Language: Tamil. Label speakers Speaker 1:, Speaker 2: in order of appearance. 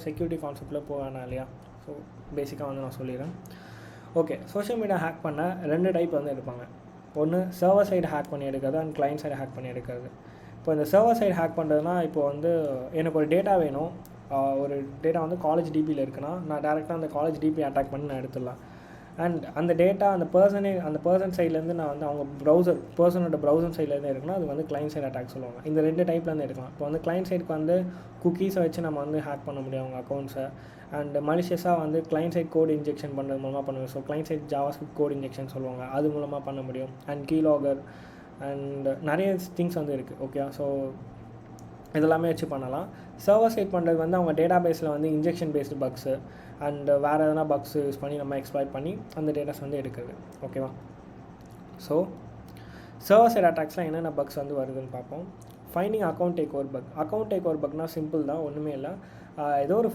Speaker 1: செக்யூரிட்டி கான்செப்டில் போவேனா இல்லையா? ஸோ பேசிக்காக வந்து நான் சொல்லிடுறேன். ஓகே, சோஷியல் மீடியா ஹேக் பண்ண 2 டைப் வந்து எடுப்பாங்க. ஒன்று சர்வர் சைடு ஹேக் பண்ணி எடுக்கிறது அண்ட் கிளைண்ட் சைடு ஹேக் பண்ணி எடுக்கிறது. இப்போ இந்த சர்வர் சைடு ஹேக் பண்ணுறதுனா, இப்போ வந்து எனக்கு ஒரு டேட்டா வேணும், ஒரு டேட்டா வந்து காலேஜ் டிபியில் இருக்குன்னா நான் டேரெக்டாக அந்த காலேஜ் டிபி அட்டாக் பண்ணி நான் எடுத்துடலாம். அண்ட் அந்த டேட்டா அந்த பர்சன் சைட்லேருந்து நான் வந்து அவங்க பர்சனோட ப்ரௌசர் சைட்லேருந்து இருக்குன்னா அது வந்து கிளைண்ட் சைடு அட்டாக் சொல்லுவாங்க. இந்த 2 டைப்லேருந்து எடுக்கலாம். இப்போ வந்து கிளைண்ட் சைடுக்கு வந்து குக்கீஸை வச்சு நம்ம வந்து ஹேக் பண்ண முடியும் அவங்க அக்கௌண்ட்ஸை. அண்ட் மலிஷியஸாக வந்து கிளைண்ட் சைட் கோட் இன்ஜெக்ஷன் பண்ணுறது மூலமாக பண்ணுவோம். So client side JavaScript code injection சொல்லுவாங்க, அது மூலமாக பண்ண முடியும். அண்ட் கீலாகர் அண்ட் நிறைய திங்ஸ் வந்து இருக்குது. ஓகே, ஸோ இதெல்லாமே வச்சு பண்ணலாம். சர்வர் சைட் பண்ணுறது வந்து அவங்க டேட்டா பேஸில் வந்து இன்ஜெக்ஷன் பேஸ்டு பக்ஸு அண்ட் வேறு எதனா பக்ஸ் யூஸ் பண்ணி நம்ம எக்ஸ்ப்ளாய்ட் பண்ணி அந்த டேட்டாஸ் வந்து எடுக்கிறது. ஓகேவா? ஸோ சர்வர் சைட் அட்டாக்ஸில் என்னென்ன பக்ஸ் வந்து வருதுன்னு பார்ப்போம். Finding account take over bug. Account take over பக்னால் சிம்பிள் தான், ஒன்றுமே இல்லை. ஏதோ ஒரு